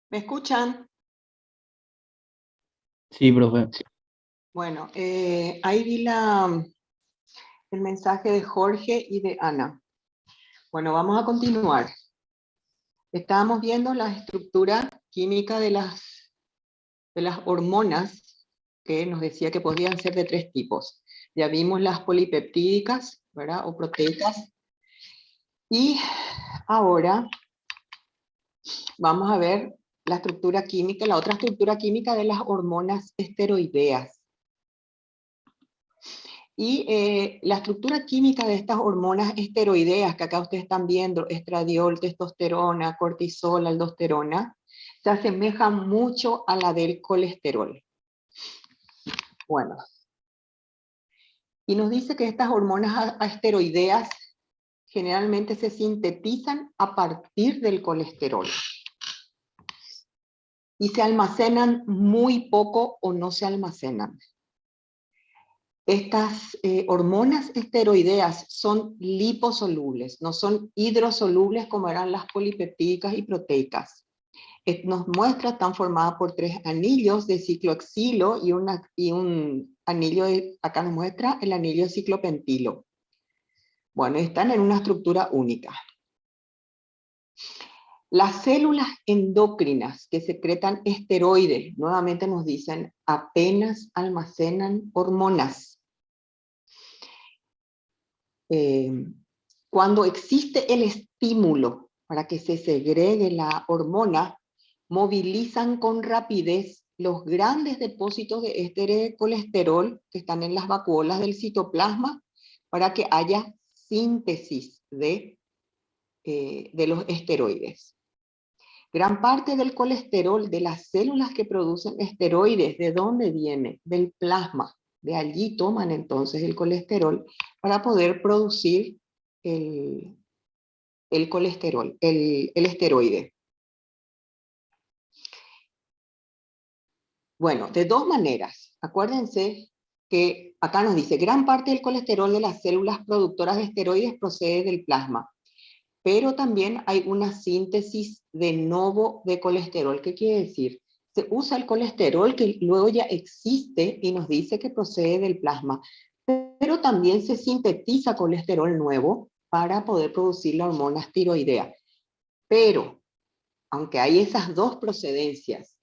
¿Me escuchan? Sí, profe. Bueno, ahí vi el mensaje de Jorge y de Ana. Bueno, vamos a continuar. Estábamos viendo la estructura química de las hormonas, que nos decía que podían ser de 3 tipos. Ya vimos las polipeptídicas, ¿verdad? O proteicas. Y ahora vamos a ver la estructura química, la otra estructura química de las hormonas esteroideas. Y la estructura química de estas hormonas esteroideas que acá ustedes están viendo, estradiol, testosterona, cortisol, aldosterona, se asemeja mucho a la del colesterol. Bueno, y nos dice que estas hormonas esteroideas generalmente se sintetizan a partir del colesterol. Y se almacenan muy poco o no se almacenan. Estas hormonas esteroideas son liposolubles, no son hidrosolubles como eran las polipeptídicas y proteicas. Nos muestra, están formadas por 3 anillos de ciclohexilo y un anillo, acá nos muestra el anillo de ciclopentilo. Bueno, están en una estructura única. Las células endocrinas que secretan esteroides, nuevamente nos dicen, apenas almacenan hormonas. Cuando existe el estímulo para que se segregue la hormona, movilizan con rapidez los grandes depósitos de este colesterol que están en las vacuolas del citoplasma para que haya síntesis de los esteroides. Gran parte del colesterol de las células que producen esteroides, ¿de dónde viene? Del plasma. De allí toman entonces el colesterol para poder producir el colesterol, el esteroide. Bueno, de 2 maneras. Acuérdense que acá nos dice, gran parte del colesterol de las células productoras de esteroides procede del plasma, pero también hay una síntesis de novo de colesterol. ¿Qué quiere decir? Se usa el colesterol que luego ya existe y nos dice que procede del plasma, pero también se sintetiza colesterol nuevo para poder producir la hormona tiroidea. Pero, aunque hay esas 2 procedencias,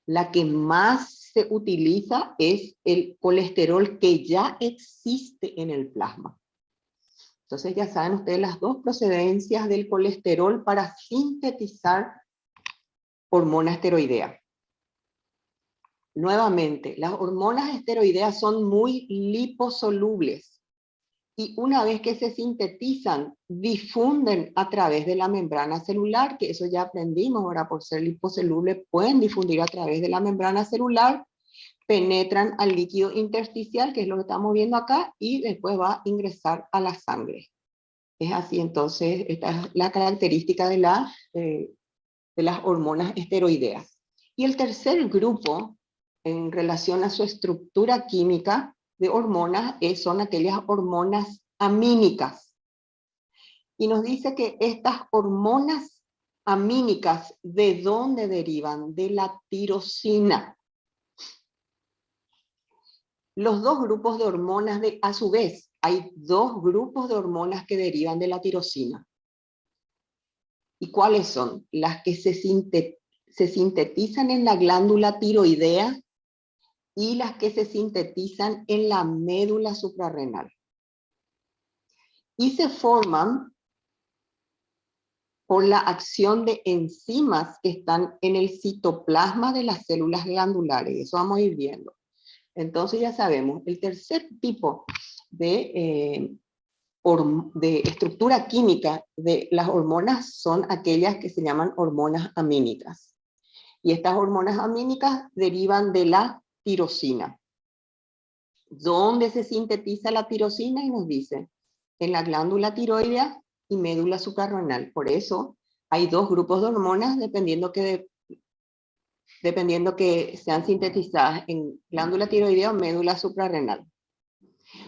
la que más se utiliza es el colesterol que ya existe en el plasma. Entonces ya saben ustedes las 2 procedencias del colesterol para sintetizar hormona esteroidea. Nuevamente, las hormonas esteroideas son muy liposolubles y una vez que se sintetizan, difunden a través de la membrana celular, que eso ya aprendimos, ahora por ser liposolubles pueden difundir a través de la membrana celular, penetran al líquido intersticial, que es lo que estamos viendo acá, y después va a ingresar a la sangre. Es así, entonces, esta es la característica de las hormonas esteroideas. Y el tercer grupo, en relación a su estructura química de hormonas, son aquellas hormonas amínicas. Y nos dice que estas hormonas amínicas, ¿de dónde derivan? De la tirosina. Los 2 grupos de hormonas, a su vez, hay 2 grupos de hormonas que derivan de la tirosina. ¿Y cuáles son? Las que se sintetizan en la glándula tiroidea y las que se sintetizan en la médula suprarrenal. Y se forman por la acción de enzimas que están en el citoplasma de las células glandulares. Eso vamos a ir viendo. Entonces ya sabemos, el tercer tipo de estructura química de las hormonas son aquellas que se llaman hormonas amínicas. Y estas hormonas amínicas derivan de la tirosina. ¿Dónde se sintetiza la tirosina? Y nos dice, en la glándula tiroidea y médula suprarrenal. Por eso hay 2 grupos de hormonas dependiendo que sean sintetizadas en glándula tiroidea o médula suprarrenal.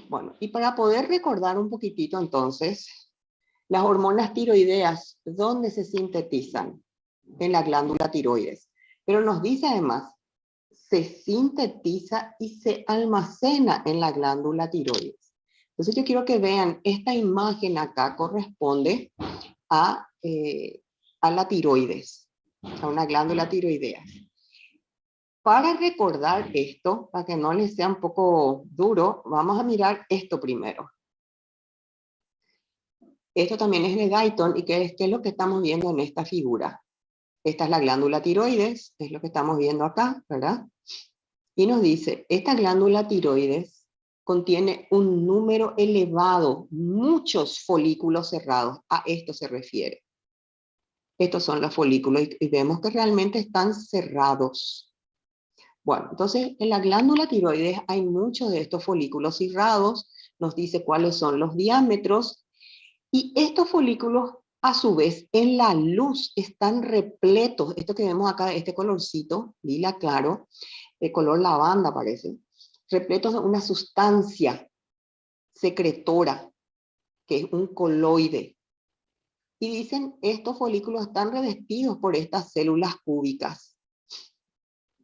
Bueno, y para poder recordar un poquitito entonces, Las hormonas tiroideas, ¿dónde se sintetizan? En la glándula tiroides. Pero nos dice además, se sintetiza y se almacena en la glándula tiroides. Entonces yo quiero que vean, esta imagen acá corresponde a la tiroides, a una glándula tiroidea. Para recordar esto, para que no les sea un poco duro, vamos a mirar esto primero. Esto también es de Guyton y ¿qué es lo que estamos viendo en esta figura? Esta es la glándula tiroides, es lo que estamos viendo acá, ¿verdad? Y nos dice, esta glándula tiroides contiene un número elevado, muchos folículos cerrados, a esto se refiere. Estos son los folículos y vemos que realmente están cerrados. Bueno, entonces en la glándula tiroides hay muchos de estos folículos cerrados, nos dice cuáles son los diámetros, y estos folículos a su vez en la luz están repletos, esto que vemos acá, este colorcito, lila claro, de color lavanda parece, repletos de una sustancia secretora, que es un coloide. Y dicen, estos folículos están revestidos por estas células cúbicas,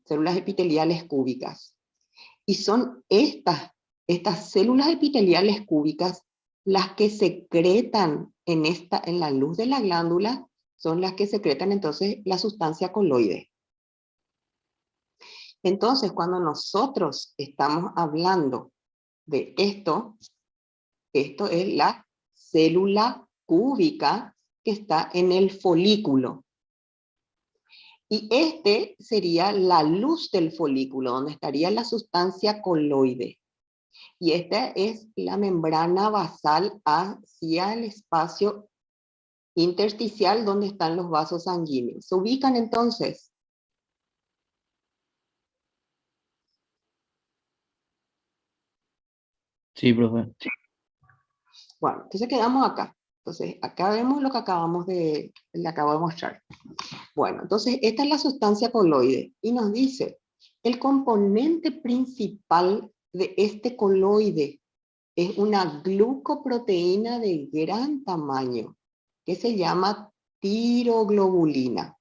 células epiteliales cúbicas. Y son estas células epiteliales cúbicas las que secretan en la luz de la glándula, son las que secretan entonces la sustancia coloide. Entonces, cuando nosotros estamos hablando de esto es la célula cúbica que está en el folículo. Y este sería la luz del folículo, donde estaría la sustancia coloide. Y esta es la membrana basal hacia el espacio intersticial donde están los vasos sanguíneos. ¿Se ubican entonces? Sí, profe. Bueno, entonces quedamos acá. Entonces, acá vemos lo que le acabo de mostrar. Bueno, entonces esta es la sustancia coloide y nos dice, el componente principal de este coloide es una glucoproteína de gran tamaño que se llama tiroglobulina.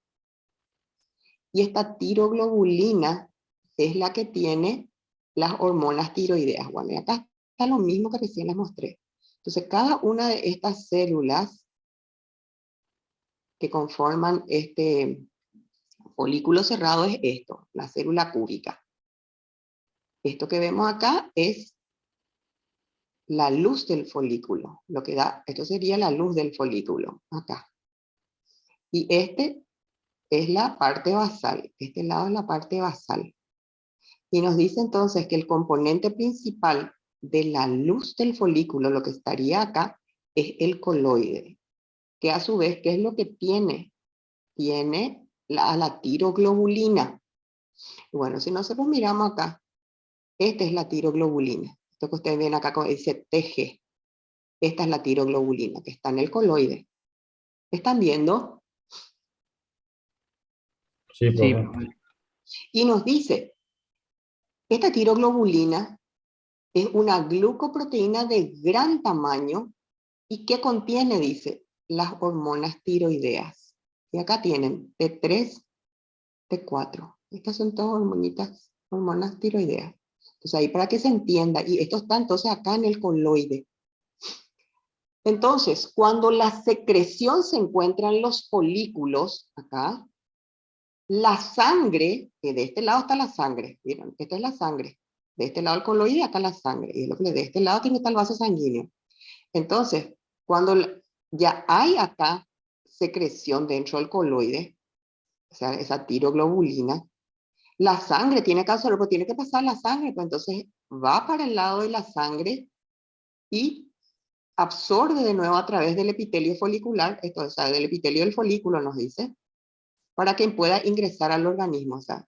Y esta tiroglobulina es la que tiene las hormonas tiroideas. Bueno, y acá está lo mismo que recién les mostré. Entonces, cada una de estas células que conforman este folículo cerrado es esto, la célula cúbica. Esto que vemos acá es la luz del folículo, lo que da, esto sería la luz del folículo, acá. Y este es la parte basal, este lado es la parte basal. Y nos dice entonces que el componente principal de la luz del folículo, lo que estaría acá, es el coloide, que a su vez, ¿qué es lo que tiene? Tiene la tiroglobulina. Bueno, si nosotros miramos acá, esta es la tiroglobulina. Esto que ustedes ven acá dice TG. Esta es la tiroglobulina, que está en el coloide. ¿Están viendo? Sí, Sí, profe. profe. Y nos dice, esta tiroglobulina es una glucoproteína de gran tamaño y que contiene, dice, las hormonas tiroideas. Y acá tienen T3, T4. Estas son todas hormonas tiroideas. Entonces ahí para que se entienda, y esto está entonces acá en el coloide. Entonces, cuando la secreción se encuentra en los folículos, acá, la sangre, que de este lado está la sangre, ¿vieron? Esta es la sangre. De este lado el coloide, acá la sangre. Y de este lado tiene está el vaso sanguíneo. Entonces, cuando ya hay acá secreción dentro del coloide, o sea, esa tiroglobulina, la sangre tiene que absorber, pues tiene que pasar la sangre, pues entonces va para el lado de la sangre y absorbe de nuevo a través del epitelio folicular, esto, o sea, del epitelio del folículo nos dice, para que pueda ingresar al organismo. O sea,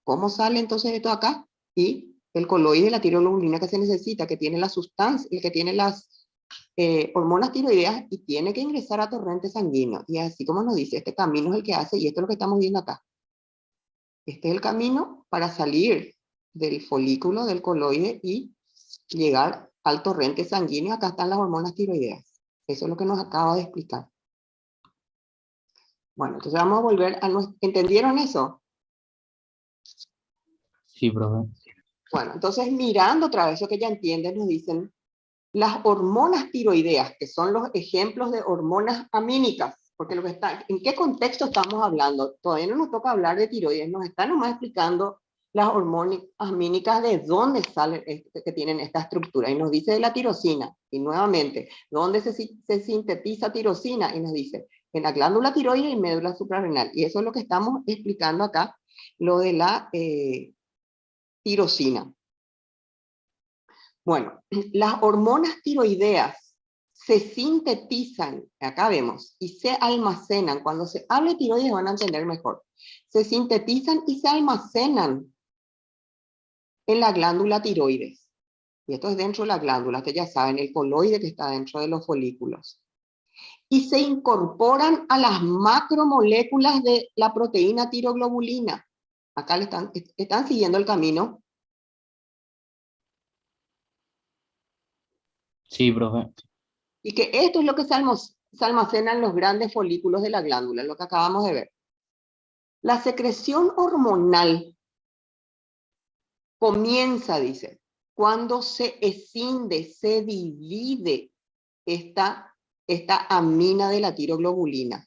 ¿cómo sale entonces esto acá? Y el coloide, la tiroglobulina que se necesita, que tiene la sustancia, que tiene las hormonas tiroideas y tiene que ingresar a torrente sanguíneo. Y así como nos dice, este camino es el que hace, y esto es lo que estamos viendo acá. Este es el camino para salir del folículo, del coloide y llegar al torrente sanguíneo. Acá están las hormonas tiroideas. Eso es lo que nos acaba de explicar. Bueno, entonces vamos a volver a nuestro... ¿Entendieron eso? Sí, profe. Bueno, entonces mirando otra vez eso que ya entienden, nos dicen las hormonas tiroideas, que son los ejemplos de hormonas amínicas, porque lo que está, ¿en qué contexto estamos hablando? Todavía no nos toca hablar de tiroides, nos están nomás explicando las hormonas amínicas de dónde salen, que tienen esta estructura, y nos dice de la tirosina, y nuevamente, ¿dónde se sintetiza tirosina? Y nos dice, en la glándula tiroides y médula suprarrenal, y eso es lo que estamos explicando acá, lo de la tirosina. Bueno, las hormonas tiroideas se sintetizan, acá vemos, y se almacenan. Cuando se hable de tiroides van a entender mejor. Se sintetizan y se almacenan en la glándula tiroides. Y esto es dentro de la glándula, que ya saben, el coloide que está dentro de los folículos. Y se incorporan a las macromoléculas de la proteína tiroglobulina. Acá están siguiendo el camino. Sí, profe. Y que esto es lo que se almacena en los grandes folículos de la glándula, lo que acabamos de ver. La secreción hormonal comienza, dice, cuando se escinde, se divide esta amina de la tiroglobulina.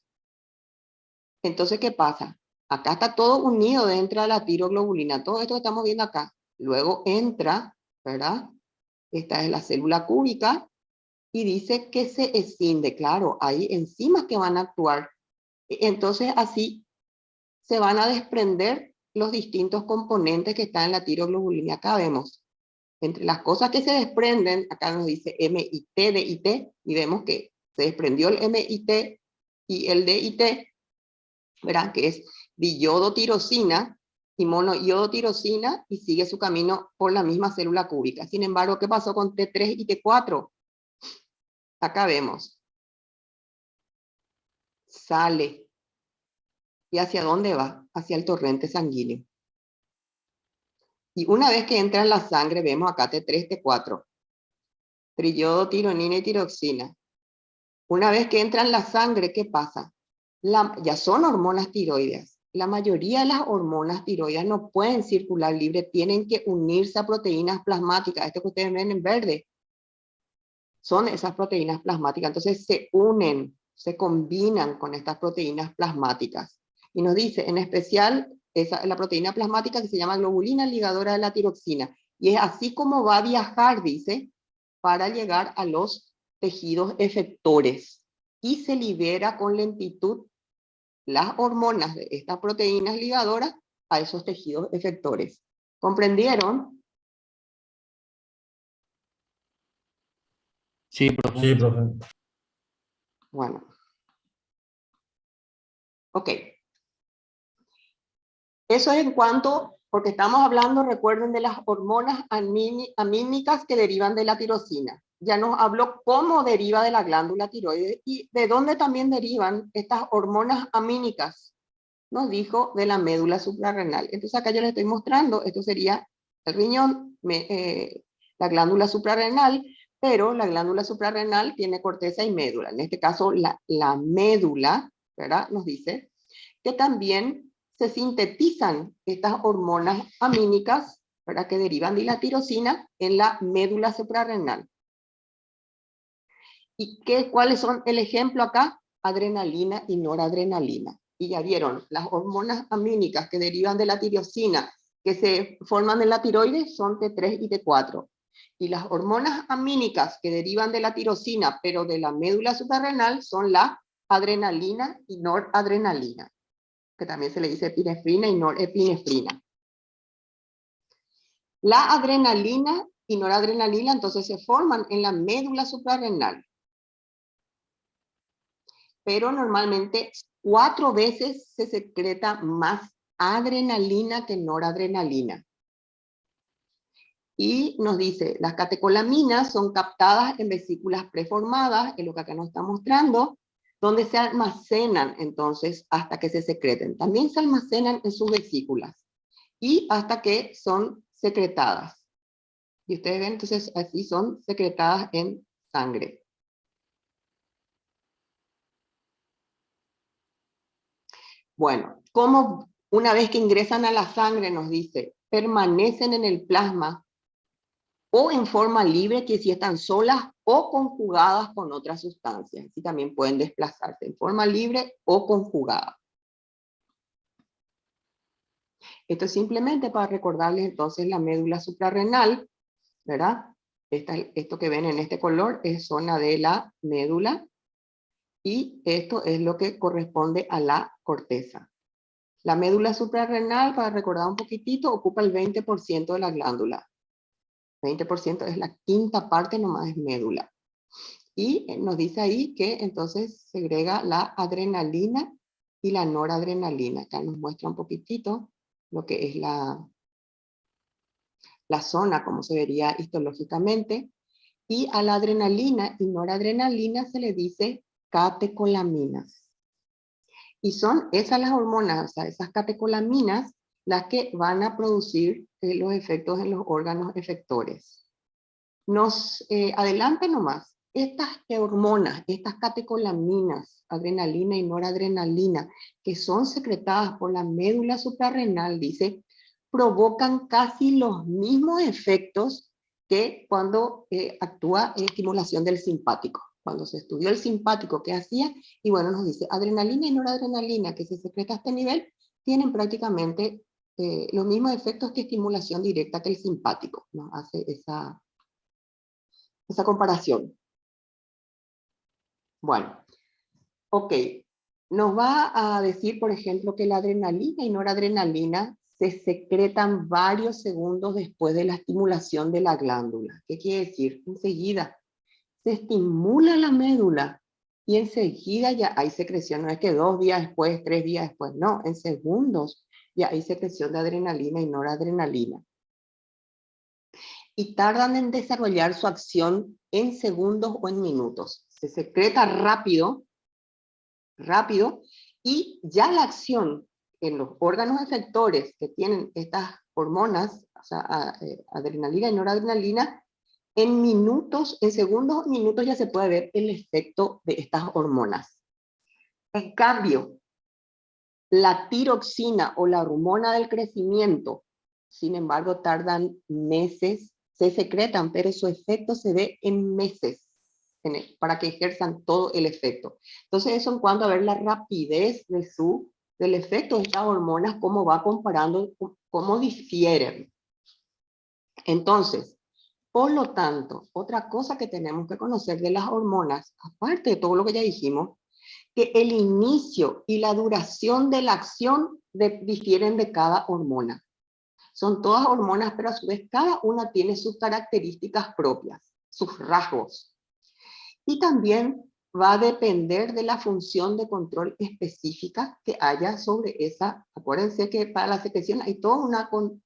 Entonces, ¿qué pasa? Acá está todo unido dentro de la tiroglobulina, todo esto que estamos viendo acá. Luego entra, ¿verdad? Esta es la célula cúbica, y dice que se escinde. Claro, hay enzimas que van a actuar. Entonces así se van a desprender los distintos componentes que están en la tiroglobulina. Acá vemos, entre las cosas que se desprenden, acá nos dice MIT, DIT, y vemos que se desprendió el MIT y el DIT, ¿verdad? Que es diyodotirosina y monoiodotirosina, y sigue su camino por la misma célula cúbica. Sin embargo, ¿qué pasó con T3 y T4? Acá vemos, sale. ¿Y hacia dónde va? Hacia el torrente sanguíneo. Y una vez que entra en la sangre, vemos acá T3, T4, triyodo, tironina y tiroxina. Una vez que entra en la sangre, ¿qué pasa? Ya son hormonas tiroideas. La mayoría de las hormonas tiroideas no pueden circular libre, tienen que unirse a proteínas plasmáticas. Esto que ustedes ven en verde son esas proteínas plasmáticas. Entonces se unen, se combinan con estas proteínas plasmáticas. Y nos dice, en especial, la proteína plasmática que se llama globulina ligadora de la tiroxina. Y es así como va a viajar, dice, para llegar a los tejidos efectores. Y se libera con lentitud las hormonas de estas proteínas ligadoras a esos tejidos efectores. ¿Comprendieron? Sí, profe. Sí, profe. Bueno. Ok. Eso es en cuanto, porque estamos hablando, recuerden, de las hormonas amínicas que derivan de la tirosina. Ya nos habló cómo deriva de la glándula tiroides y de dónde también derivan estas hormonas amínicas. Nos dijo de la médula suprarrenal. Entonces acá yo les estoy mostrando, esto sería el riñón, la glándula suprarrenal, pero la glándula suprarrenal tiene corteza y médula. En este caso, la médula, ¿verdad? Nos dice que también se sintetizan estas hormonas amínicas, ¿verdad? Que derivan de la tirosina en la médula suprarrenal. ¿Y cuáles son el ejemplo acá? Adrenalina y noradrenalina. Y ya vieron, las hormonas amínicas que derivan de la tirosina, que se forman en la tiroides, son T3 y T4. Y las hormonas amínicas que derivan de la tirosina, pero de la médula suprarrenal, son la adrenalina y noradrenalina, que también se le dice epinefrina y norepinefrina. La adrenalina y noradrenalina entonces se forman en la médula suprarrenal, pero normalmente 4 veces se secreta más adrenalina que noradrenalina. Y nos dice, las catecolaminas son captadas en vesículas preformadas, que es lo que acá nos está mostrando, donde se almacenan entonces hasta que se secreten. También se almacenan en sus vesículas y hasta que son secretadas. Y ustedes ven, entonces así son secretadas en sangre. Bueno, ¿cómo una vez que ingresan a la sangre, nos dice, permanecen en el plasma o en forma libre, que si están solas o conjugadas con otras sustancias? Y también pueden desplazarse en forma libre o conjugada. Esto es simplemente para recordarles entonces la médula suprarrenal, ¿verdad? Esto que ven en este color es zona de la médula, y esto es lo que corresponde a la corteza. La médula suprarrenal, para recordar un poquitito, ocupa el 20% de la glándula. 20% es la quinta parte, nomás es médula. Y nos dice ahí que entonces segrega la adrenalina y la noradrenalina. Acá nos muestra un poquitito lo que es la zona, como se vería histológicamente. Y a la adrenalina y noradrenalina se le dice catecolaminas. Y son esas las hormonas, o sea, esas catecolaminas, las que van a producir los efectos en los órganos efectores. Nos adelante nomás, estas hormonas, estas catecolaminas, adrenalina y noradrenalina, que son secretadas por la médula suprarrenal, dice, provocan casi los mismos efectos que cuando actúa en estimulación del simpático. Cuando se estudió el simpático, ¿qué hacía? Y bueno, nos dice, adrenalina y noradrenalina que se secreta a este nivel, tienen prácticamente los mismos efectos que estimulación directa que el simpático. Nos hace esa comparación. Bueno, ok. Nos va a decir, por ejemplo, que la adrenalina y noradrenalina se secretan varios segundos después de la estimulación de la glándula. ¿Qué quiere decir? Enseguida se estimula la médula y enseguida ya hay secreción. No es que 2 días después, 3 días después, no, en segundos ya hay secreción de adrenalina y noradrenalina. Y tardan en desarrollar su acción en segundos o en minutos. Se secreta rápido, y ya la acción en los órganos efectores que tienen estas hormonas, o sea, adrenalina y noradrenalina, en minutos, en segundos o minutos ya se puede ver el efecto de estas hormonas. En cambio, la tiroxina o la hormona del crecimiento, sin embargo, tardan meses, se secretan, pero su efecto se ve en meses para que ejerzan todo el efecto. Entonces, eso en cuanto a ver la rapidez del efecto de estas hormonas, cómo va comparando, cómo difieren. Entonces, por lo tanto, otra cosa que tenemos que conocer de las hormonas, aparte de todo lo que ya dijimos, que el inicio y la duración de la acción difieren de cada hormona. Son todas hormonas, pero a su vez cada una tiene sus características propias, sus rasgos. Y también va a depender de la función de control específica que haya sobre esa. Acuérdense que para la secreción hay todo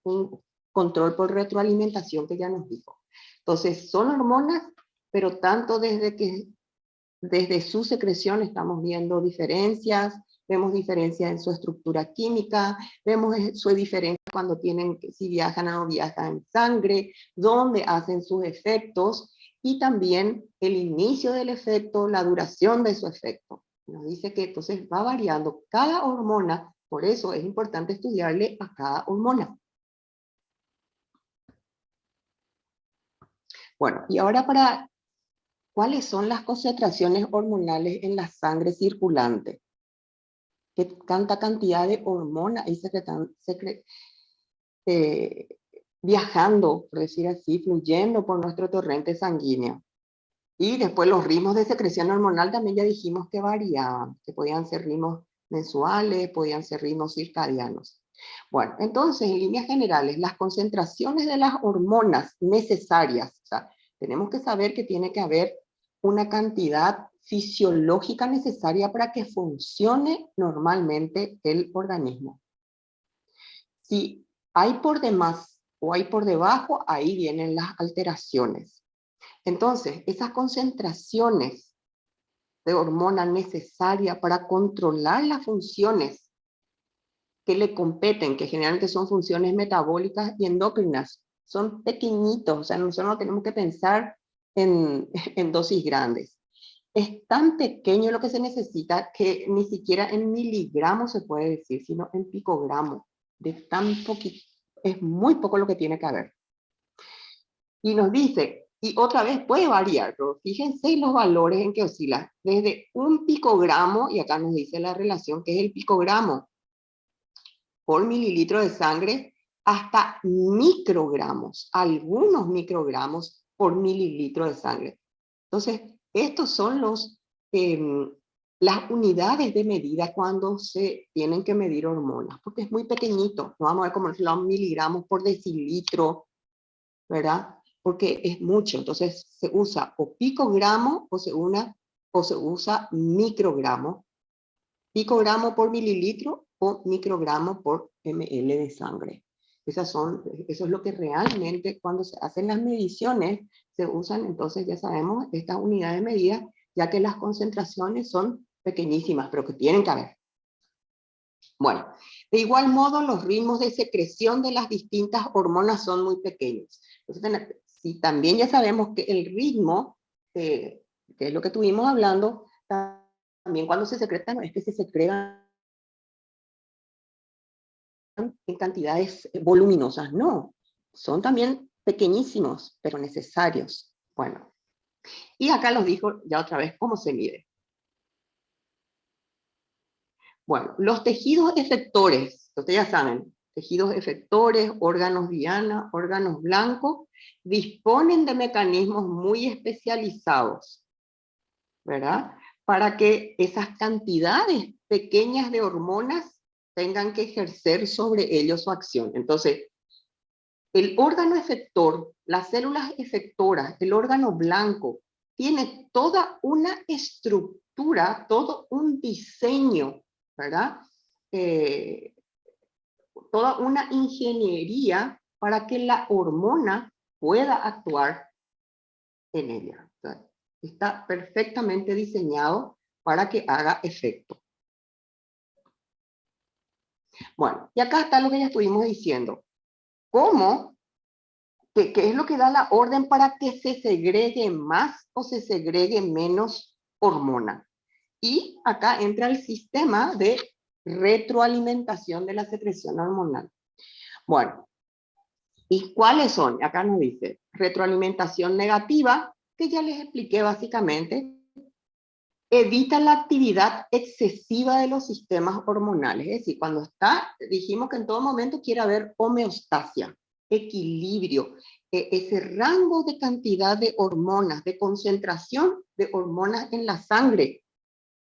un control por retroalimentación que ya nos dijo. Entonces, son hormonas, pero tanto desde su secreción estamos viendo diferencias, vemos diferencias en su estructura química, vemos su diferencia cuando tienen, si viajan o no viajan en sangre, dónde hacen sus efectos, y también el inicio del efecto, la duración de su efecto. Nos dice que entonces va variando cada hormona, por eso es importante estudiarle a cada hormona. Bueno, y ahora ¿cuáles son las concentraciones hormonales en la sangre circulante? ¿Qué tanta cantidad de hormonas ahí viajando, por decir así, fluyendo por nuestro torrente sanguíneo? Y después los ritmos de secreción hormonal también ya dijimos que variaban, que podían ser ritmos mensuales, podían ser ritmos circadianos. Bueno, entonces, en líneas generales, las concentraciones de las hormonas necesarias, o sea, tenemos que saber que tiene que haber una cantidad fisiológica necesaria para que funcione normalmente el organismo. Si hay por demás o hay por debajo, ahí vienen las alteraciones. Entonces, esas concentraciones de hormona necesaria para controlar las funciones que le competen, que generalmente son funciones metabólicas y endocrinas, son pequeñitos, o sea, nosotros no tenemos que pensar en dosis grandes. es tan pequeño lo que se necesita que ni siquiera en miligramos se puede decir, sino en picogramos. De tan poquito, es muy poco lo que tiene que haber. Y nos dice, y otra vez puede variar, pero fíjense los valores en que oscila. Desde un picogramo, y acá nos dice la relación que es el picogramo por mililitro de sangre, hasta microgramos, algunos microgramos por mililitro de sangre. Entonces, estos son las unidades de medida cuando se tienen que medir hormonas, porque es muy pequeñito. No vamos a ver como los miligramos por decilitro, ¿verdad? Porque es mucho. Entonces, se usa o picogramo o se usa microgramo. Picogramo por mililitro o microgramo por ml de sangre. Eso es lo que realmente cuando se hacen las mediciones se usan, entonces ya sabemos, estas unidades de medida, ya que las concentraciones son pequeñísimas, pero que tienen que haber. Bueno, de igual modo los ritmos de secreción de las distintas hormonas son muy pequeños. Entonces, si también ya sabemos que el ritmo, que es lo que estuvimos hablando, también cuando se secretan, no es que se secretan en cantidades voluminosas, no, son también pequeñísimos, pero necesarios. Bueno, y acá los dijo ya otra vez cómo se mide. Bueno, los tejidos efectores, ustedes ya saben, tejidos efectores, órganos diana, órganos blancos, disponen de mecanismos muy especializados, ¿verdad? Para que esas cantidades pequeñas de hormonas tengan que ejercer sobre ellos su acción. Entonces, el órgano efector, las células efectoras, el órgano blanco, tiene toda una estructura, todo un diseño, ¿verdad? Toda una ingeniería para que la hormona pueda actuar en ella. O sea, está perfectamente diseñado para que haga efecto. Bueno, y acá está lo que ya estuvimos diciendo. ¿Cómo? ¿Qué es lo que da la orden para que se segregue más o se segregue menos hormona? Y acá entra el sistema de retroalimentación de la secreción hormonal. Bueno, ¿y cuáles son? Acá nos dice retroalimentación negativa, que ya les expliqué básicamente. Evita la actividad excesiva de los sistemas hormonales. Es decir, cuando dijimos que en todo momento quiere haber homeostasia, equilibrio, ese rango de cantidad de hormonas, de concentración de hormonas en la sangre.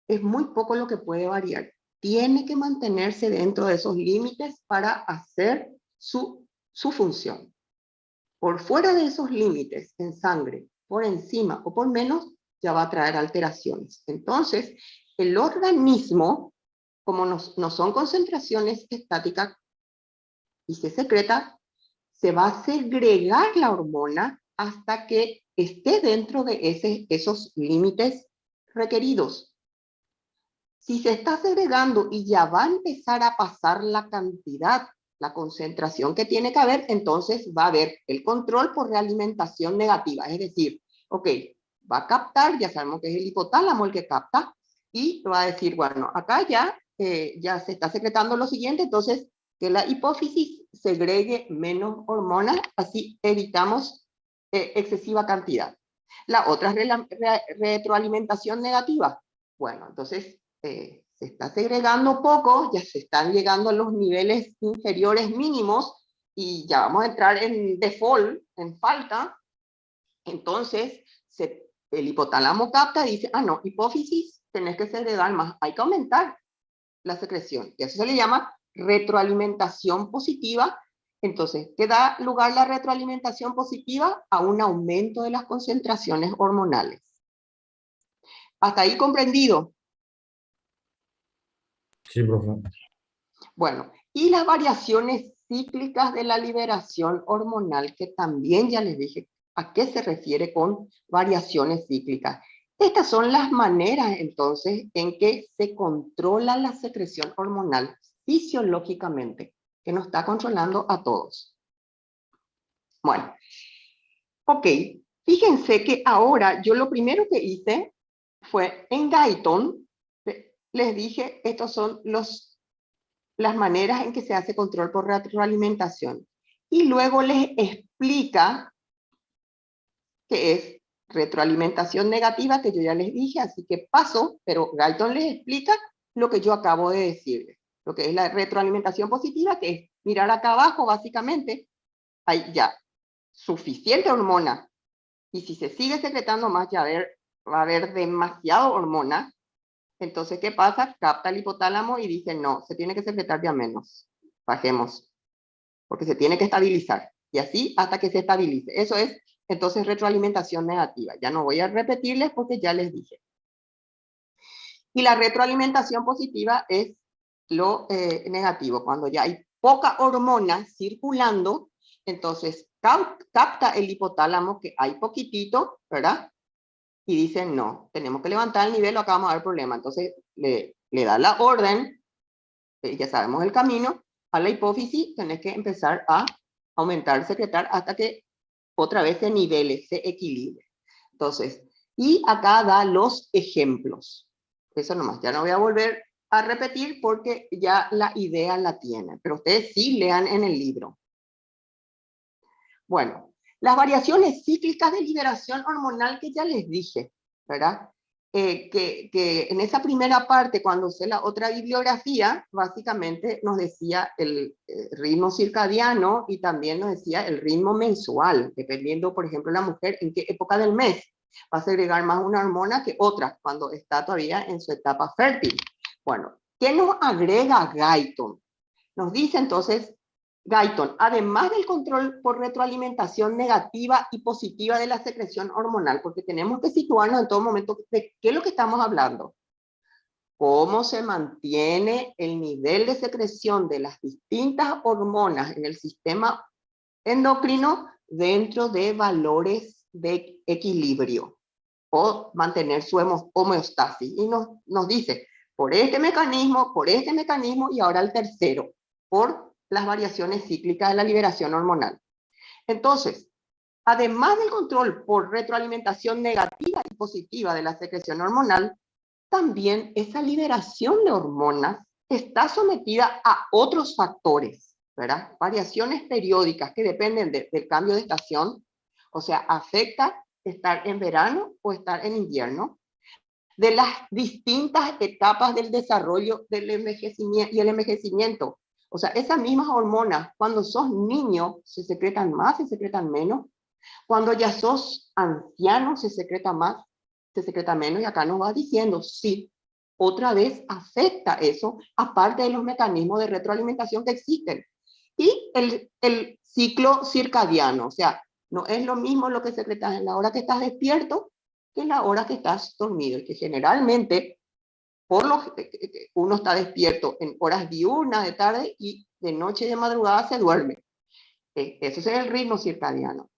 Es muy poco lo que puede variar. Tiene que mantenerse dentro de esos límites para hacer su función. Por fuera de esos límites en sangre, por encima o por menos, ya va a traer alteraciones. Entonces, el organismo, como no son concentraciones estáticas y se secreta, se va a segregar la hormona hasta que esté dentro de esos límites requeridos. Si se está segregando y ya va a empezar a pasar la cantidad, la concentración que tiene que haber, entonces va a haber el control por realimentación negativa. Es decir, ok, va a captar, ya sabemos que es el hipotálamo el que capta, y va a decir, bueno, acá ya se está secretando lo siguiente, entonces que la hipófisis segregue menos hormonas, así evitamos excesiva cantidad. La otra es retroalimentación negativa. Bueno, entonces se está segregando poco, ya se están llegando a los niveles inferiores mínimos y ya vamos a entrar en default, en falta. Entonces el hipotálamo capta y dice, ah no, hipófisis, tenés que segregar más, hay que aumentar la secreción. Y eso se le llama retroalimentación positiva. Entonces, ¿qué da lugar la retroalimentación positiva? A un aumento de las concentraciones hormonales. ¿Hasta ahí comprendido? Sí, profe. Bueno, y las variaciones cíclicas de la liberación hormonal, que también ya les dije a qué se refiere con variaciones cíclicas. Estas son las maneras, entonces, en que se controla la secreción hormonal fisiológicamente, que nos está controlando a todos. Bueno, ok, fíjense que ahora yo lo primero que hice fue en Guyton, les dije, estos son las maneras en que se hace control por retroalimentación. Y luego les explica qué es retroalimentación negativa, que yo ya les dije, así que paso, pero Guyton les explica lo que yo acabo de decirles. Lo que es la retroalimentación positiva, que es mirar acá abajo, básicamente, hay ya suficiente hormona, y si se sigue secretando más, ya va a haber demasiada hormona. Entonces, ¿qué pasa? Capta el hipotálamo y dice, no, se tiene que secretar ya menos. Bajemos, porque se tiene que estabilizar. Y así hasta que se estabilice. Eso es, entonces, retroalimentación negativa. Ya no voy a repetirles porque ya les dije. Y la retroalimentación positiva es lo negativo. Cuando ya hay poca hormona circulando, entonces capta el hipotálamo que hay poquitito, ¿verdad? Y dice, no, tenemos que levantar el nivel o acá vamos a dar problema. Entonces le da la orden, ya sabemos el camino, a la hipófisis, tenés que empezar a aumentar, secretar, hasta que otra vez se nivele, se equilibre. Entonces, y acá da los ejemplos. Eso nomás, ya no voy a volver a repetir porque ya la idea la tienen, pero ustedes sí lean en el libro. Bueno, las variaciones cíclicas de liberación hormonal que ya les dije, ¿verdad? Que en esa primera parte, cuando usé la otra bibliografía, básicamente nos decía el ritmo circadiano y también nos decía el ritmo mensual, dependiendo, por ejemplo, la mujer en qué época del mes va a segregar más una hormona que otra, cuando está todavía en su etapa fértil. Bueno, ¿qué nos agrega Guyton? Nos dice entonces Guyton, además del control por retroalimentación negativa y positiva de la secreción hormonal, porque tenemos que situarnos en todo momento de qué es lo que estamos hablando. Cómo se mantiene el nivel de secreción de las distintas hormonas en el sistema endocrino dentro de valores de equilibrio o mantener su homeostasis. Y nos dice, por este mecanismo y ahora el tercero, por las variaciones cíclicas de la liberación hormonal. Entonces, además del control por retroalimentación negativa y positiva de la secreción hormonal, también esa liberación de hormonas está sometida a otros factores, ¿verdad? Variaciones periódicas que dependen del cambio de estación, o sea, afecta estar en verano o estar en invierno, de las distintas etapas del desarrollo del envejecimiento y el envejecimiento. O sea, esas mismas hormonas, cuando sos niño, se secretan más, se secretan menos. Cuando ya sos anciano, se secreta más, se secreta menos. Y acá nos va diciendo, sí, otra vez afecta eso, aparte de los mecanismos de retroalimentación que existen. Y el ciclo circadiano, o sea, no es lo mismo lo que secretas en la hora que estás despierto que en la hora que estás dormido. Y que generalmente uno está despierto en horas diurnas de tarde y de noche y de madrugada se duerme. Ese es el ritmo circadiano.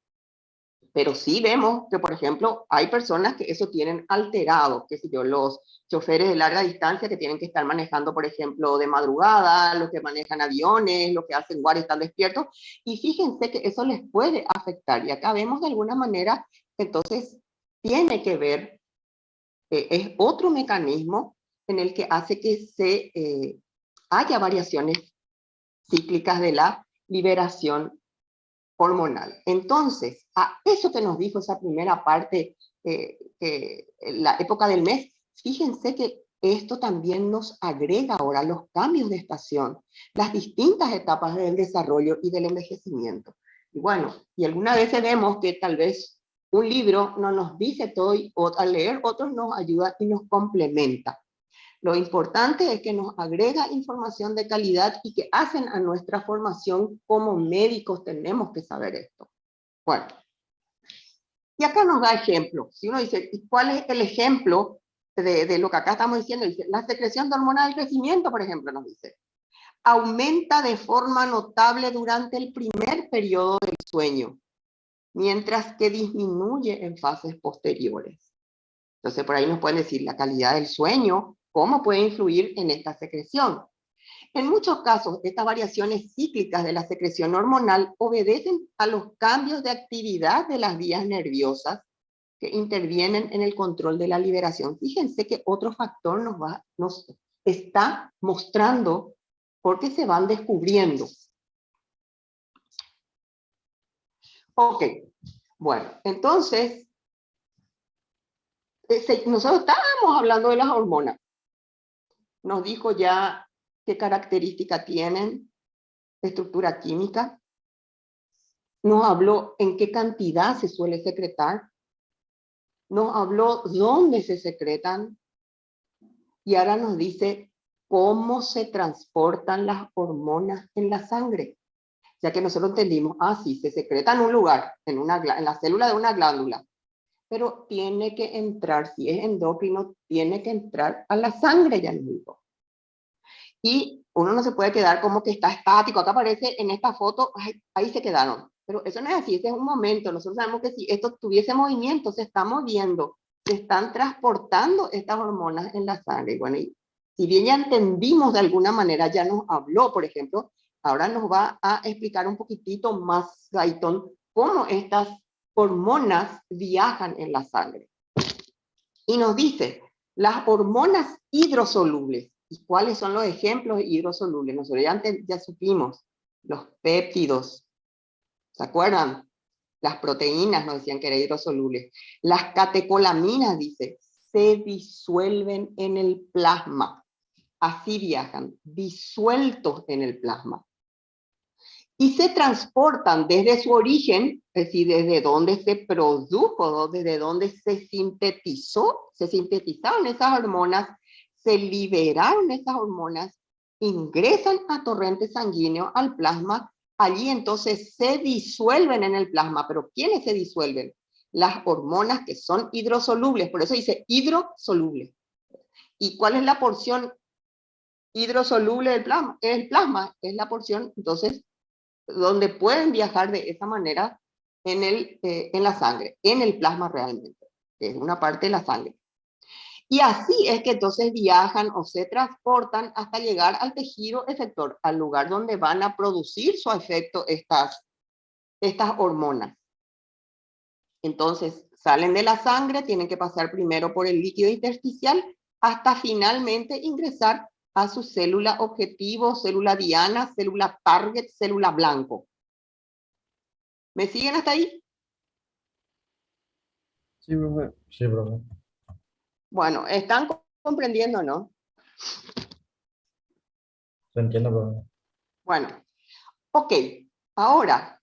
Pero sí vemos que, por ejemplo, hay personas que eso tienen alterado, qué sé yo, los choferes de larga distancia que tienen que estar manejando, por ejemplo, de madrugada, los que manejan aviones, los que hacen guardia y están despiertos, y fíjense que eso les puede afectar. Y acá vemos de alguna manera, entonces, tiene que ver, es otro mecanismo en el que hace que haya variaciones cíclicas de la liberación hormonal. Entonces, a eso que nos dijo esa primera parte, la época del mes, fíjense que esto también nos agrega ahora los cambios de estación, las distintas etapas del desarrollo y del envejecimiento. Y bueno, y algunas veces vemos que tal vez un libro no nos dice todo y al leer otros nos ayuda y nos complementa. Lo importante es que nos agrega información de calidad y que hacen a nuestra formación como médicos. Tenemos que saber esto. Bueno, y acá nos da ejemplos. Si uno dice, ¿y cuál es el ejemplo de lo que acá estamos diciendo? Dice, la secreción de hormona del crecimiento, por ejemplo, nos dice, aumenta de forma notable durante el primer periodo del sueño, mientras que disminuye en fases posteriores. Entonces, por ahí nos pueden decir la calidad del sueño, cómo puede influir en esta secreción. En muchos casos, estas variaciones cíclicas de la secreción hormonal obedecen a los cambios de actividad de las vías nerviosas que intervienen en el control de la liberación. Fíjense que otro factor nos está mostrando porque se van descubriendo. Ok, bueno, entonces, nosotros estábamos hablando de las hormonas. Nos dijo ya qué características tienen, estructura química. Nos habló en qué cantidad se suele secretar. Nos habló dónde se secretan. Y ahora nos dice cómo se transportan las hormonas en la sangre. Ya que nosotros entendimos, sí, se secreta en un lugar, en la célula de una glándula. Pero tiene que entrar, si es endocrino, tiene que entrar a la sangre, ya les digo. Y uno no se puede quedar como que está estático. Acá aparece en esta foto, ahí se quedaron. Pero eso no es así, ese es un momento. Nosotros sabemos que si esto tuviese movimiento, se está moviendo, se están transportando estas hormonas en la sangre. Bueno, y si bien ya entendimos de alguna manera, ya nos habló, por ejemplo, ahora nos va a explicar un poquitito más, Gaitón, cómo estas hormonas viajan en la sangre. Y nos dice, las hormonas hidrosolubles. ¿Y cuáles son los ejemplos hidrosolubles? Nosotros ya supimos, los péptidos, ¿se acuerdan? Las proteínas nos decían que eran hidrosolubles. Las catecolaminas, dice, se disuelven en el plasma. Así viajan, disueltos en el plasma. Y se transportan desde su origen, es decir, desde donde se produjo, desde donde se sintetizaron esas hormonas, se liberaron esas hormonas, ingresan a torrente sanguíneo, al plasma, allí entonces se disuelven en el plasma. ¿Pero quiénes se disuelven? Las hormonas que son hidrosolubles, por eso dice hidrosoluble. ¿Y cuál es la porción hidrosoluble del plasma? El plasma es la porción, entonces, donde pueden viajar de esa manera en la sangre, en el plasma realmente, que es una parte de la sangre. Y así es que entonces viajan o se transportan hasta llegar al tejido efector, al lugar donde van a producir su efecto estas hormonas. Entonces salen de la sangre, tienen que pasar primero por el líquido intersticial hasta finalmente ingresar a su célula objetivo, célula diana, célula target, célula blanco. ¿Me siguen hasta ahí? Sí, profe. Sí, profe. Bueno, ¿están comprendiendo, no? Lo entiendo, profe. Bueno, ok. Ahora,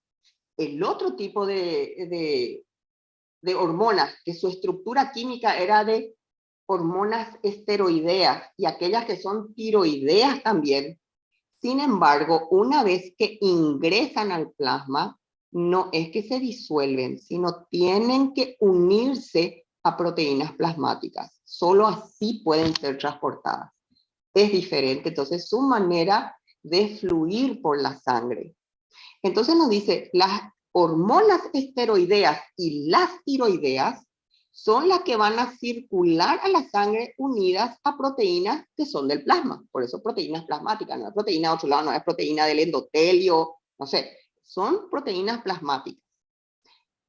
el otro tipo de hormonas, que su estructura química era de hormonas esteroideas y aquellas que son tiroideas también. Sin embargo, una vez que ingresan al plasma, no es que se disuelven, sino tienen que unirse a proteínas plasmáticas. Solo así pueden ser transportadas. Es diferente, entonces, su manera de fluir por la sangre. Entonces nos dice, las hormonas esteroideas y las tiroideas son las que van a circular a la sangre unidas a proteínas que son del plasma. Por eso proteínas plasmáticas, no es proteína de otro lado, no es proteína del endotelio, no sé, son proteínas plasmáticas.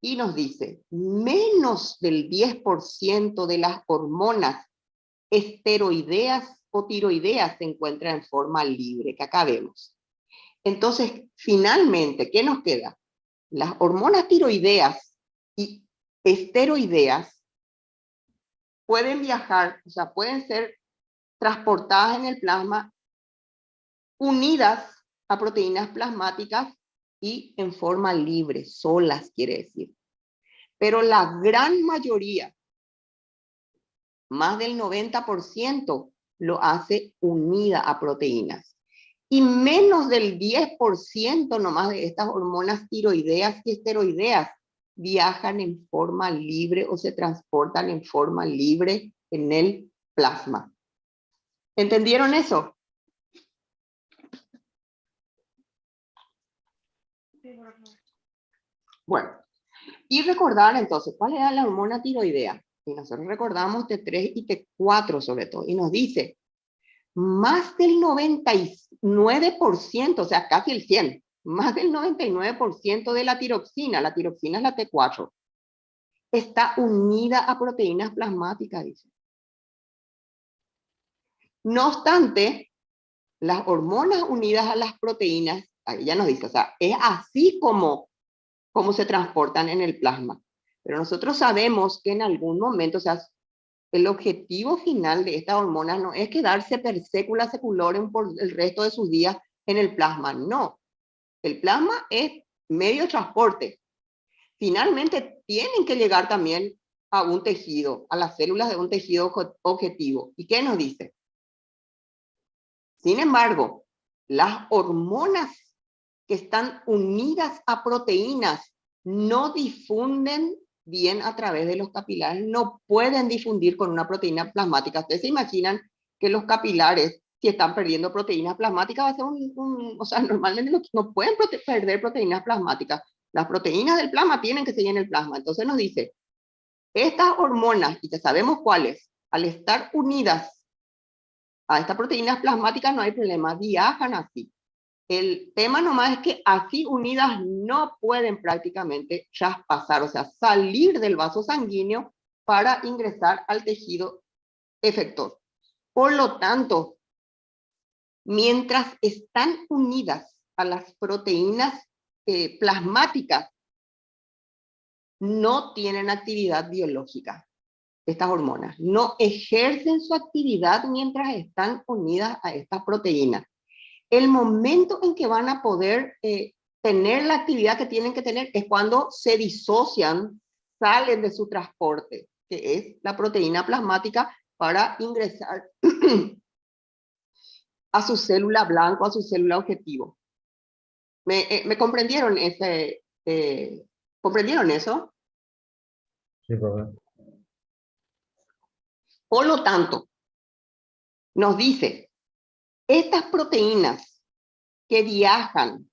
Y nos dice, menos del 10% de las hormonas esteroideas o tiroideas se encuentran en forma libre, que acá vemos. Entonces, finalmente, ¿qué nos queda? Las hormonas tiroideas y esteroideas pueden viajar, o sea, pueden ser transportadas en el plasma, unidas a proteínas plasmáticas y en forma libre, solas quiere decir. Pero la gran mayoría, más del 90%, lo hace unida a proteínas. Y menos del 10% nomás de estas hormonas tiroideas y esteroideas viajan en forma libre o se transportan en forma libre en el plasma. ¿Entendieron eso? Bueno, y recordar entonces, ¿cuál era la hormona tiroidea? Y nosotros recordamos T3 y T4 sobre todo, y nos dice, más del 99%, o sea, casi el 100%, más del 99% de la tiroxina es la T4, está unida a proteínas plasmáticas, dice. No obstante, las hormonas unidas a las proteínas, ahí ya nos dice, o sea, es así como se transportan en el plasma. Pero nosotros sabemos que en algún momento, o sea, el objetivo final de estas hormonas no es quedarse per secula seculorum por el resto de sus días en el plasma, no. El plasma es medio de transporte. Finalmente tienen que llegar también a un tejido, a las células de un tejido objetivo. ¿Y qué nos dice? Sin embargo, las hormonas que están unidas a proteínas no difunden bien a través de los capilares, no pueden difundir con una proteína plasmática. Ustedes se imaginan que los capilares, si están perdiendo proteínas plasmáticas, va a ser o sea, normalmente no pueden perder proteínas plasmáticas. Las proteínas del plasma tienen que seguir en el plasma. Entonces nos dice, estas hormonas, y ya sabemos cuáles, al estar unidas a estas proteínas plasmáticas no hay problema, viajan así. El tema nomás es que así unidas no pueden prácticamente traspasar, o sea, salir del vaso sanguíneo para ingresar al tejido efector. Por lo tanto, mientras están unidas a las proteínas plasmáticas, no tienen actividad biológica. Estas hormonas no ejercen su actividad mientras están unidas a estas proteínas. El momento en que van a poder tener la actividad que tienen que tener es cuando se disocian, salen de su transporte, que es la proteína plasmática, para ingresar a su célula blanca, a su célula objetivo. ¿Me comprendieron comprendieron eso? Sí, profe. Por lo tanto, nos dice, estas proteínas que viajan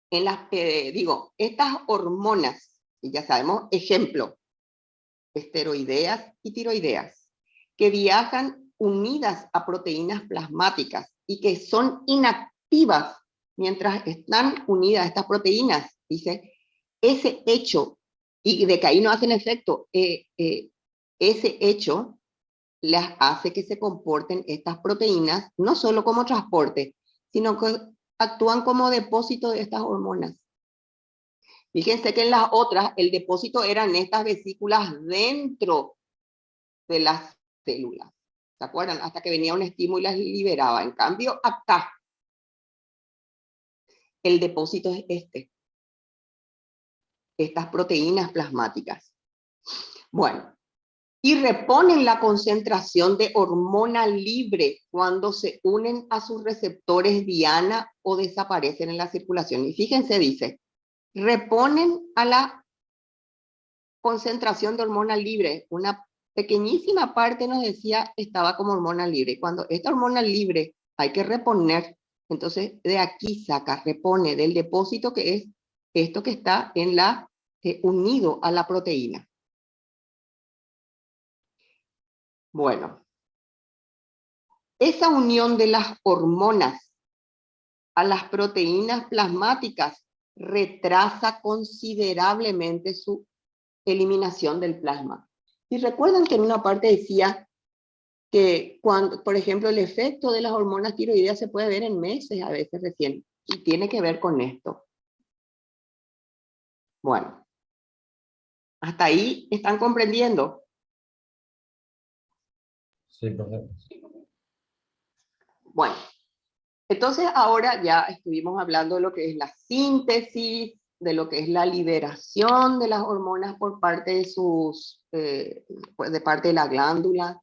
en las, estas hormonas, y ya sabemos, ejemplo, esteroideas y tiroideas, que viajan unidas a proteínas plasmáticas y que son inactivas mientras están unidas a estas proteínas, dice, ese hecho, y de que ahí no hacen efecto, ese hecho las hace que se comporten estas proteínas, no solo como transporte, sino que actúan como depósito de estas hormonas. Fíjense que en las otras el depósito eran estas vesículas dentro de las células. ¿Se acuerdan? Hasta que venía un estímulo y las liberaba. En cambio, acá el depósito es estas proteínas plasmáticas. Bueno, y reponen la concentración de hormona libre cuando se unen a sus receptores diana o desaparecen en la circulación. Y fíjense, dice, reponen a la concentración de hormona libre. Una pequeñísima parte nos decía estaba como hormona libre. Cuando esta hormona libre hay que reponer, entonces de aquí saca, repone del depósito que es esto que está en la unido a la proteína. Bueno, esa unión de las hormonas a las proteínas plasmáticas retrasa considerablemente su eliminación del plasma. Y recuerdan que en una parte decía que cuando, por ejemplo, el efecto de las hormonas tiroideas se puede ver en meses, a veces recién, y tiene que ver con esto. Bueno, hasta ahí están comprendiendo. Sí, profe. Bueno, entonces ahora ya estuvimos hablando de lo que es la síntesis, de lo que es la liberación de las hormonas por parte de de parte de la glándula.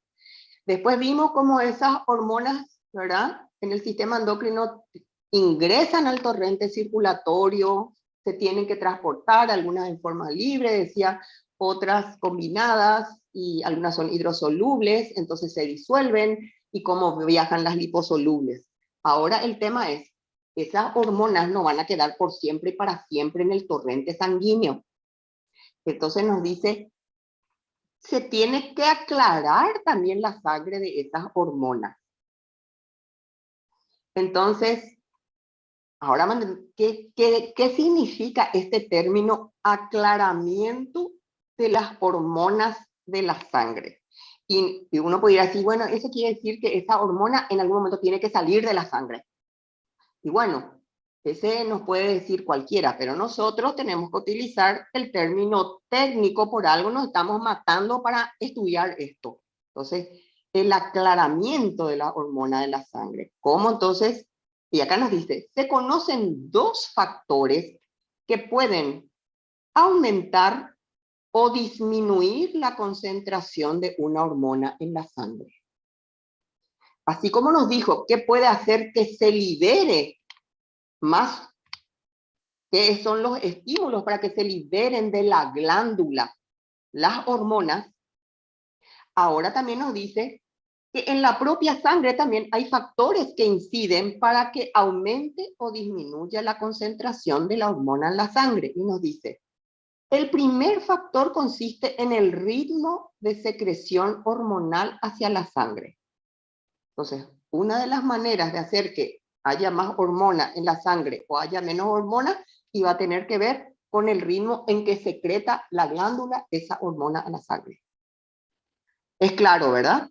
Después vimos cómo esas hormonas, ¿verdad? En el sistema endocrino ingresan al torrente circulatorio, se tienen que transportar, algunas en forma libre, decía, otras combinadas, y algunas son hidrosolubles, entonces se disuelven, y cómo viajan las liposolubles. Ahora el tema es, esas hormonas no van a quedar por siempre y para siempre en el torrente sanguíneo. Entonces nos dice, se tiene que aclarar también la sangre de esas hormonas. Entonces, ahora, ¿qué significa este término aclaramiento de las hormonas de la sangre. Y uno podría decir, bueno, eso quiere decir que esa hormona en algún momento tiene que salir de la sangre. Y bueno, ese nos puede decir cualquiera, pero nosotros tenemos que utilizar el término técnico, por algo nos estamos matando para estudiar esto. Entonces, el aclaramiento de la hormona de la sangre. ¿Cómo entonces? Y acá nos dice, se conocen dos factores que pueden aumentar o disminuir la concentración de una hormona en la sangre. Así como nos dijo, ¿qué puede hacer que se libere más? ¿Qué son los estímulos para que se liberen de la glándula las hormonas? Ahora también nos dice que en la propia sangre también hay factores que inciden para que aumente o disminuya la concentración de la hormona en la sangre. Y nos dice, el primer factor consiste en el ritmo de secreción hormonal hacia la sangre. Entonces, una de las maneras de hacer que haya más hormona en la sangre o haya menos hormona y va a tener que ver con el ritmo en que secreta la glándula esa hormona en la sangre. Es claro, ¿verdad?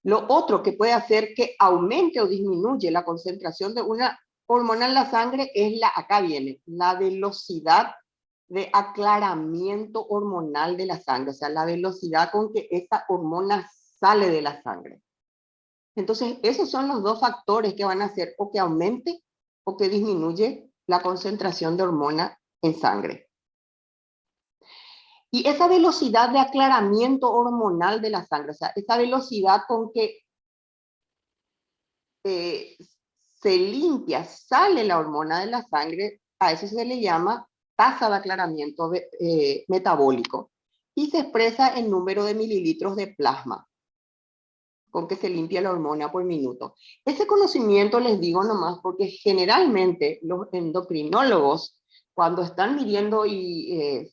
Lo otro que puede hacer que aumente o disminuye la concentración de una hormona en la sangre es acá viene, la velocidad de aclaramiento hormonal de la sangre, o sea, la velocidad con que esa hormona sale de la sangre. Entonces, esos son los dos factores que van a hacer o que aumente o que disminuye la concentración de hormona en sangre. Y esa velocidad de aclaramiento hormonal de la sangre, o sea, esa velocidad con que se limpia, sale la hormona de la sangre, a eso se le llama tasa de aclaramiento metabólico y se expresa en número de mililitros de plasma con que se limpia la hormona por minuto. Ese conocimiento les digo nomás porque generalmente los endocrinólogos, cuando están midiendo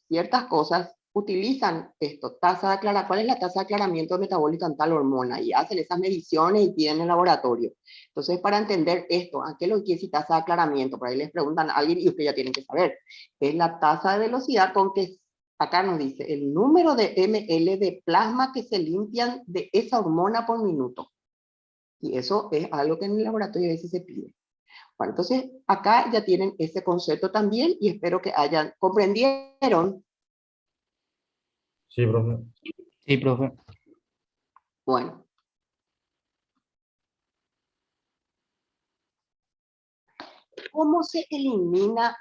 ciertas cosas, utilizan esto, ¿cuál es la tasa de aclaramiento metabólico en tal hormona? Y hacen esas mediciones y piden en el laboratorio. Entonces, para entender esto, ¿a qué es lo que quiere decir tasa de aclaramiento? Por ahí les preguntan a alguien y ustedes ya tienen que saber. Es la tasa de velocidad con que acá nos dice el número de ml de plasma que se limpian de esa hormona por minuto. Y eso es algo que en el laboratorio a veces se pide. Bueno, entonces acá ya tienen ese concepto también y espero que comprendieron. Sí, profe. Sí, profe. Bueno. ¿Cómo se elimina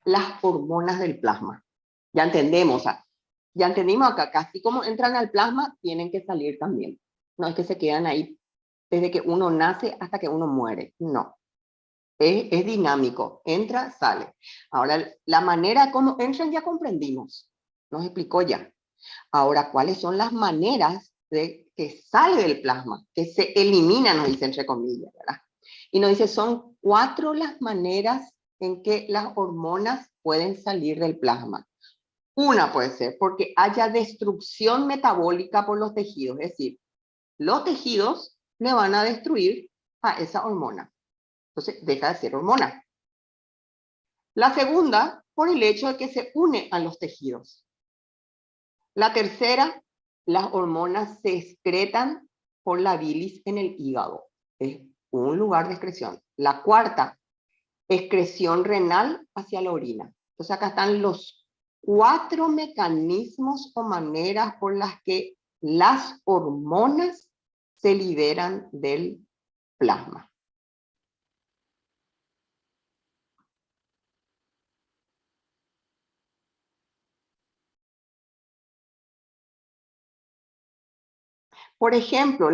las hormonas del plasma? Ya entendemos, ya entendimos acá, casi como entran al plasma, tienen que salir también. No es que se quedan ahí desde que uno nace hasta que uno muere, no. Es dinámico, entra, sale. Ahora, la manera como entran ya comprendimos, nos explicó ya. Ahora, ¿cuáles son las maneras de que sale del plasma, que se elimina, nos dice entre comillas, ¿verdad? Y nos dice, son 4 las maneras en que las hormonas pueden salir del plasma. Una puede ser porque haya destrucción metabólica por los tejidos, es decir, los tejidos le van a destruir a esa hormona. Entonces, deja de ser hormona. La segunda, por el hecho de que se une a los tejidos. La tercera, las hormonas se excretan por la bilis en el hígado. Es un lugar de excreción. La cuarta, excreción renal hacia la orina. Entonces acá están los 4 mecanismos o maneras por las que las hormonas se liberan del plasma. Por ejemplo,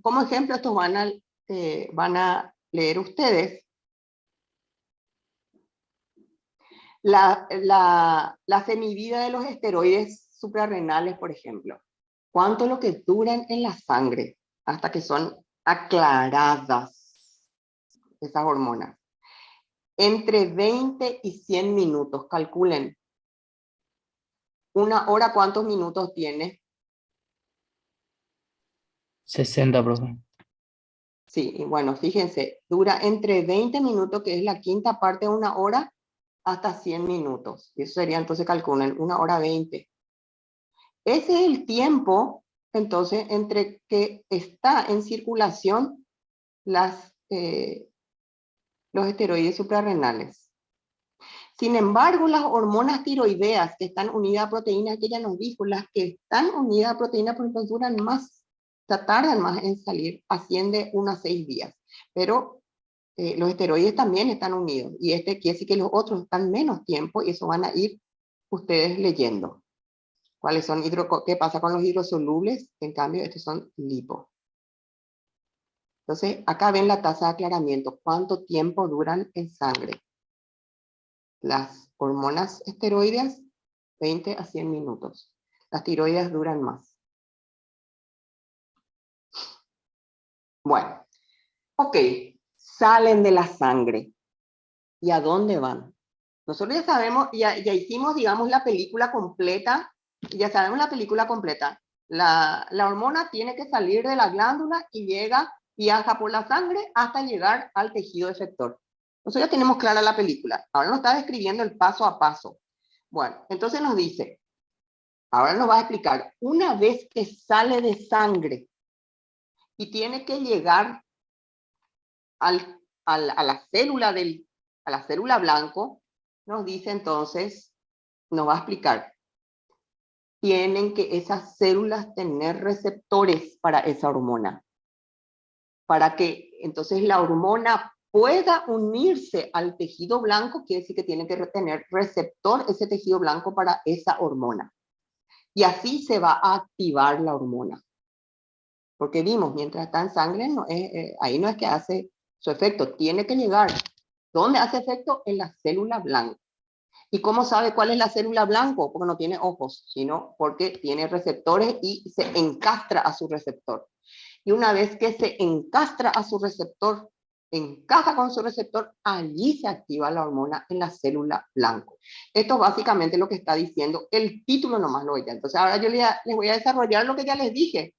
como ejemplo, estos van a leer ustedes. La semivida de los esteroides suprarrenales, por ejemplo. ¿Cuánto es lo que duran en la sangre hasta que son aclaradas esas hormonas? Entre 20 y 100 minutos, calculen. Una hora, ¿cuántos minutos tiene? 60, profe. Sí, y bueno, fíjense, dura entre 20 minutos, que es la quinta parte de una hora, hasta 100 minutos. Y eso sería, entonces calculen, 1 hora 20. Ese es el tiempo, entonces, entre que está en circulación los esteroides suprarrenales. Sin embargo, las hormonas tiroideas que están unidas a proteínas, que ella nos dijo, las que están unidas a proteínas, por ejemplo, duran más, tardan más en salir, asciende 1 a 6 días. Pero los esteroides también están unidos. Y este quiere decir que los otros están menos tiempo, y eso van a ir ustedes leyendo. ¿Cuáles son qué pasa con los hidrosolubles? En cambio, estos son lipo. Entonces, acá ven la tasa de aclaramiento. ¿Cuánto tiempo duran en sangre? Las hormonas esteroideas, 20 a 100 minutos. Las tiroides duran más. Bueno, ok. Salen de la sangre. ¿Y a dónde van? Nosotros ya sabemos, ya hicimos, digamos, la película completa. Ya sabemos la película completa. La hormona tiene que salir de la glándula y viaja por la sangre hasta llegar al tejido efector. Nosotros ya tenemos clara la película. Ahora nos está describiendo el paso a paso. Bueno, entonces nos dice, ahora nos va a explicar, una vez que sale de sangre y tiene que llegar a la célula blanco, nos dice entonces, nos va a explicar, tienen que esas células tener receptores para esa hormona, para que entonces la hormona pueda unirse al tejido blanco, quiere decir que tiene que tener receptor ese tejido blanco para esa hormona. Y así se va a activar la hormona. Porque vimos, mientras está en sangre, ahí no es que hace su efecto, tiene que llegar. ¿Dónde hace efecto? En la célula blanca. ¿Y cómo sabe cuál es la célula blanca? Porque no tiene ojos, sino porque tiene receptores y se encastra a su receptor. Y una vez que se encastra a su receptor, encaja con su receptor, allí se activa la hormona en la célula blanco. Esto es básicamente lo que está diciendo el título, nomás lo oiga. Entonces ahora yo les voy a desarrollar lo que ya les dije.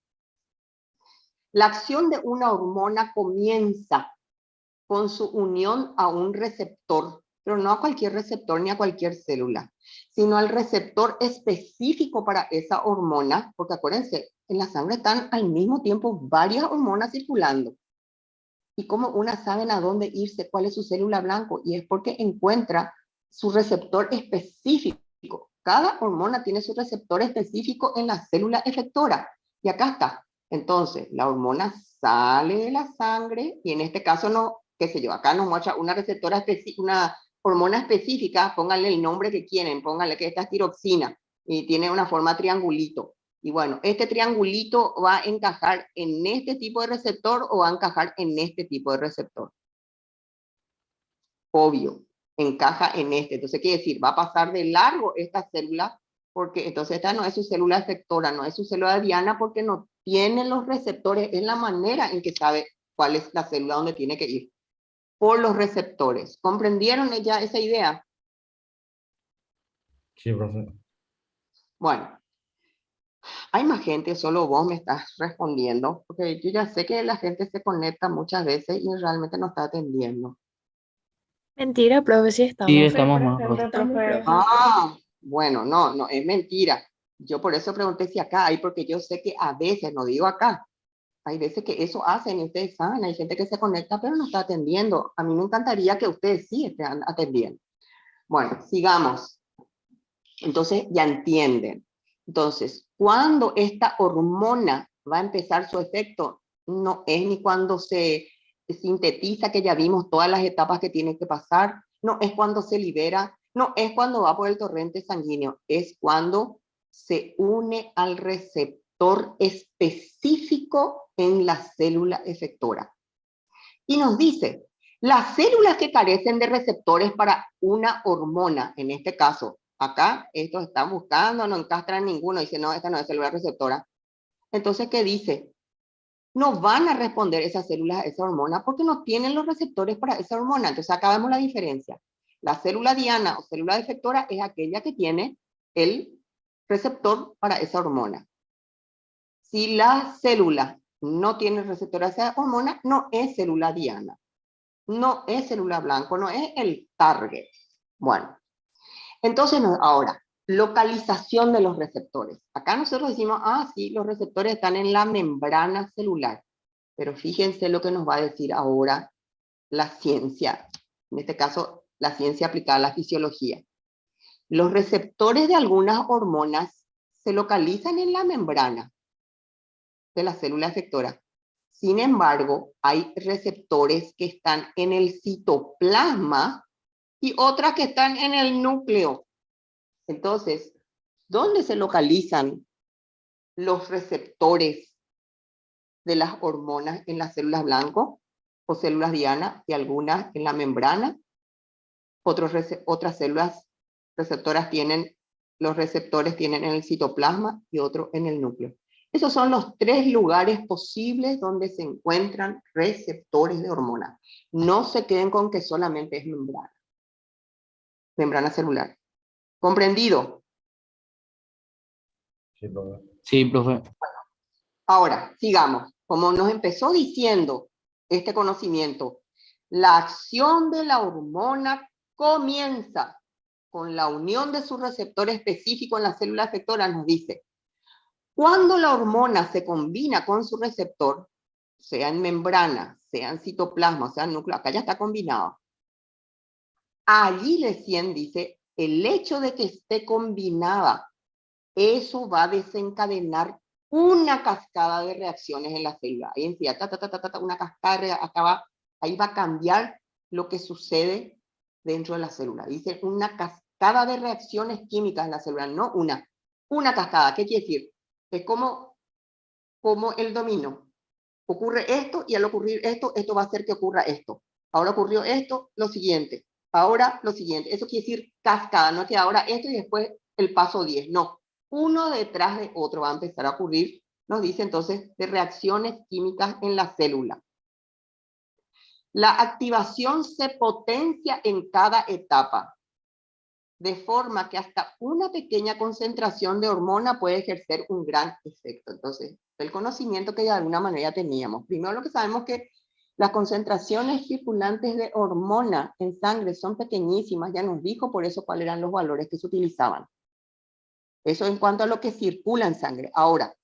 La acción de una hormona comienza con su unión a un receptor, pero no a cualquier receptor ni a cualquier célula, sino al receptor específico para esa hormona, porque acuérdense, en la sangre están al mismo tiempo varias hormonas circulando. Y como una saben a dónde irse, cuál es su célula blanco, y es porque encuentra su receptor específico. Cada hormona tiene su receptor específico en la célula efectora. Y acá está. Entonces, la hormona sale de la sangre, y en este caso no, qué sé yo, acá nos muestra una receptora específica, una hormona específica, pónganle el nombre que quieren, pónganle que esta es tiroxina, y tiene una forma triangulito. Y bueno, este triangulito va a encajar en este tipo de receptor o va a encajar en este tipo de receptor. Obvio, encaja en este. Entonces, quiere decir, va a pasar de largo esta célula, porque entonces esta no es su célula efectora, no es su célula diana, porque no tiene los receptores. Es la manera en que sabe cuál es la célula donde tiene que ir. Por los receptores. ¿Comprendieron ya esa idea? Sí, profe. Bueno. Hay más gente, solo vos me estás respondiendo, porque yo ya sé que la gente se conecta muchas veces y realmente no está atendiendo. Mentira, profe, sí Sí, estamos. estamos más, profe. Estamos, profe. Ah, bueno, no, es mentira. Yo por eso pregunté si acá hay, porque yo sé que a veces, no digo acá, hay veces que eso hacen y ustedes saben, hay gente que se conecta pero no está atendiendo. A mí me encantaría que ustedes sí estén atendiendo. Bueno, sigamos. Entonces ya entienden. Entonces, cuando esta hormona va a empezar su efecto, no es ni cuando se sintetiza, que ya vimos todas las etapas que tiene que pasar, no es cuando se libera, no es cuando va por el torrente sanguíneo, es cuando se une al receptor específico en la célula efectora. Y nos dice, las células que carecen de receptores para una hormona, en este caso, acá, estos están buscando, no encastran ninguno, dice, no, esta no es célula receptora. Entonces, ¿qué dice? No van a responder esas células a esa hormona porque no tienen los receptores para esa hormona. Entonces, acá vemos la diferencia. La célula diana o célula efectora es aquella que tiene el receptor para esa hormona. Si la célula no tiene receptor a esa hormona, no es célula diana, no es célula blanco, no es el target. Bueno, entonces ahora, localización de los receptores. Acá nosotros decimos, sí, los receptores están en la membrana celular, pero fíjense lo que nos va a decir ahora la ciencia, en este caso, la ciencia aplicada a la fisiología. Los receptores de algunas hormonas se localizan en la membrana de la célula efectora. Sin embargo, hay receptores que están en el citoplasma y otras que están en el núcleo. Entonces, ¿dónde se localizan los receptores de las hormonas en las células blanco o células diana y algunas en la membrana? Otras células receptoras tienen, los receptores tienen en el citoplasma y otro en el núcleo. Esos son los 3 lugares posibles donde se encuentran receptores de hormonas. No se queden con que solamente es membrana. Membrana celular. ¿Comprendido? Sí, profe. Sí, profe. Ahora, sigamos. Como nos empezó diciendo este conocimiento, la acción de la hormona comienza con la unión de su receptor específico en la célula efectora, nos dice, cuando la hormona se combina con su receptor, sea en membrana, sea en citoplasma, sea en núcleo, acá ya está combinado. Allí recién dice, el hecho de que esté combinada, eso va a desencadenar una cascada de reacciones en la célula. Ahí encima, una cascada, ahí va a cambiar lo que sucede dentro de la célula. Dice una cascada de reacciones químicas en la célula, no una cascada. ¿Qué quiere decir? Es como el dominó. Ocurre esto y al ocurrir esto, esto va a hacer que ocurra esto. Ahora ocurrió esto, lo siguiente. Ahora lo siguiente. Eso quiere decir cascada, no es que ahora esto y después el paso 10. No, uno detrás de otro va a empezar a ocurrir, nos dice entonces, de reacciones químicas en la célula. La activación se potencia en cada etapa, de forma que hasta una pequeña concentración de hormona puede ejercer un gran efecto. Entonces, el conocimiento que de alguna manera teníamos. Primero lo que sabemos que las concentraciones circulantes de hormona en sangre son pequeñísimas, ya nos dijo por eso cuáles eran los valores que se utilizaban. Eso en cuanto a lo que circula en sangre. Ahora,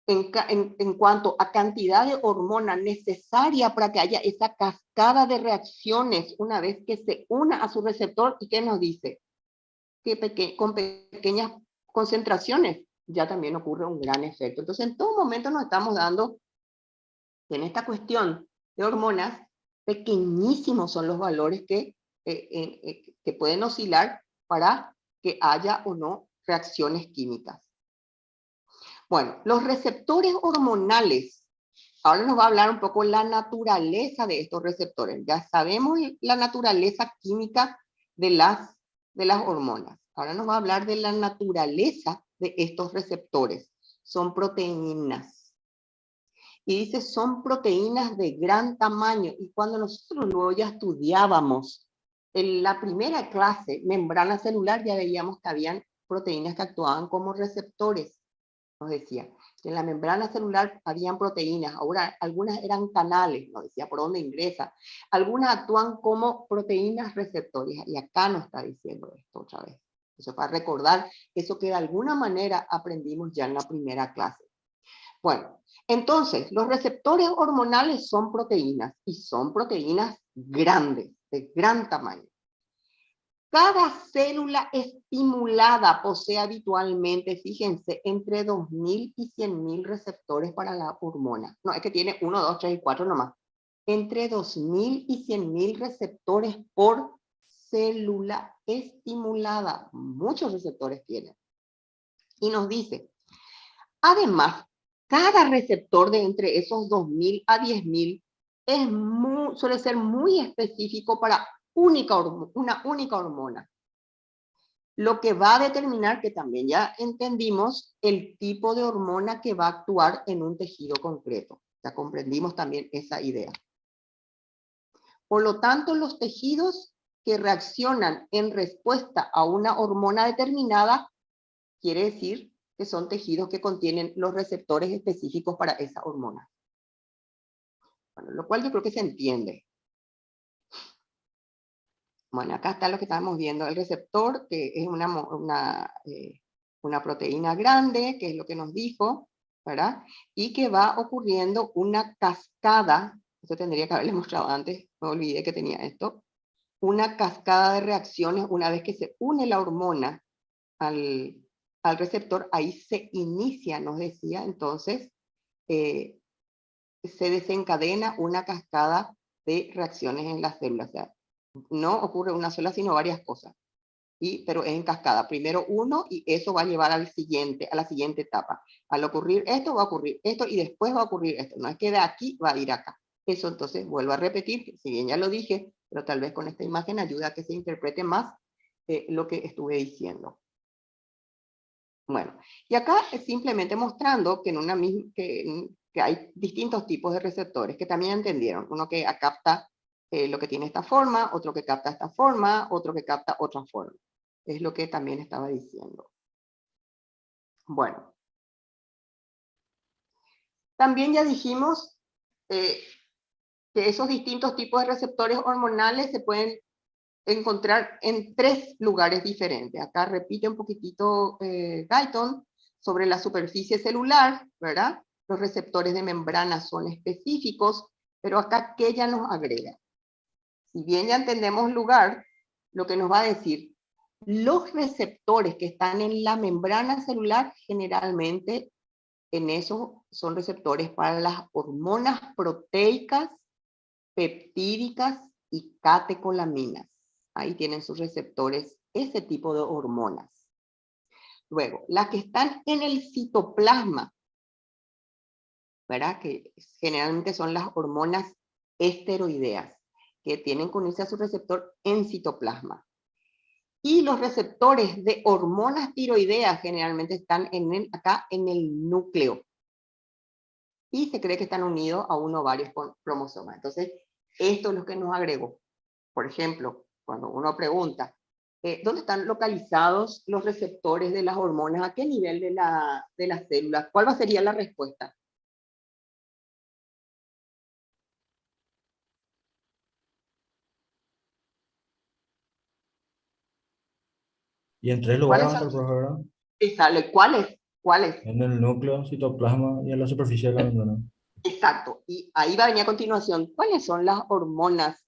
en cuanto a cantidad de hormona necesaria para que haya esa cascada de reacciones una vez que se una a su receptor, ¿y qué nos dice? Que con pequeñas concentraciones ya también ocurre un gran efecto. Entonces, en todo momento nos estamos dando, en esta cuestión de hormonas, pequeñísimos son los valores que pueden oscilar para que haya o no reacciones químicas. Bueno, los receptores hormonales. Ahora nos va a hablar un poco la naturaleza de estos receptores. Ya sabemos la naturaleza química de las hormonas. Ahora nos va a hablar de la naturaleza de estos receptores. Son proteínas. Y dice, son proteínas de gran tamaño. Y cuando nosotros luego ya estudiábamos en la primera clase, membrana celular, ya veíamos que habían proteínas que actuaban como receptores. Nos decía que en la membrana celular habían proteínas, ahora algunas eran canales, nos decía por dónde ingresa, algunas actúan como proteínas receptores, y acá nos está diciendo esto otra vez. Eso para recordar eso que de alguna manera aprendimos ya en la primera clase. Bueno, entonces, los receptores hormonales son proteínas, y son proteínas grandes, de gran tamaño. Cada célula estimulada posee habitualmente, fíjense, entre 2.000 y 100.000 receptores para la hormona. No, es que tiene 1, 2, 3 y 4 nomás. Entre 2.000 y 100.000 receptores por célula estimulada. Muchos receptores tienen. Y nos dice, además, cada receptor de entre esos 2.000 a 10.000 suele ser muy específico para una única hormona. Lo que va a determinar, que también ya entendimos, el tipo de hormona que va a actuar en un tejido concreto. Ya comprendimos también esa idea. Por lo tanto, los tejidos que reaccionan en respuesta a una hormona determinada, quiere decir que son tejidos que contienen los receptores específicos para esa hormona. Bueno, lo cual yo creo que se entiende. Bueno, acá está lo que estamos viendo, el receptor, que es una proteína grande, que es lo que nos dijo, ¿verdad? Y que va ocurriendo una cascada, eso tendría que haberles mostrado antes, me olvidé que tenía esto, una cascada de reacciones una vez que se une la hormona al receptor, ahí se inicia, nos decía, entonces se desencadena una cascada de reacciones en las células. O sea, no ocurre una sola, sino varias cosas. Pero es en cascada. Primero uno y eso va a llevar al siguiente, a la siguiente etapa. Al ocurrir esto, va a ocurrir esto y después va a ocurrir esto. No es que de aquí va a ir acá. Eso entonces, vuelvo a repetir, que si bien ya lo dije, pero tal vez con esta imagen ayuda a que se interprete más lo que estuve diciendo. Bueno, y acá es simplemente mostrando que, que hay distintos tipos de receptores que también entendieron. Uno que capta lo que tiene esta forma, otro que capta esta forma, otro que capta otra forma. Es lo que también estaba diciendo. Bueno. También ya dijimos que esos distintos tipos de receptores hormonales se pueden encontrar en 3 lugares diferentes. Acá repite un poquitito Guyton sobre la superficie celular, ¿verdad? Los receptores de membrana son específicos, pero acá, ¿qué ya nos agrega? Si bien ya entendemos lugar, lo que nos va a decir, los receptores que están en la membrana celular, generalmente en esos son receptores para las hormonas proteicas, peptídicas y catecolaminas. Ahí tienen sus receptores, ese tipo de hormonas. Luego, las que están en el citoplasma, ¿verdad? Que generalmente son las hormonas esteroideas, que tienen que unirse a su receptor en citoplasma. Y los receptores de hormonas tiroideas generalmente están acá en el núcleo. Y se cree que están unidos a uno o varios cromosomas. Entonces, esto es lo que nos agregó. Por ejemplo, cuando uno pregunta, ¿dónde están localizados los receptores de las hormonas? ¿A qué nivel de las células? ¿Cuál sería la respuesta? Y en 3 lugares ¿Cuáles van a son? estar, profe, ¿verdad? Exacto. ¿Cuáles? En el núcleo, citoplasma y en la superficie de la membrana. Exacto. Y ahí va a venir a continuación. ¿Cuáles son las hormonas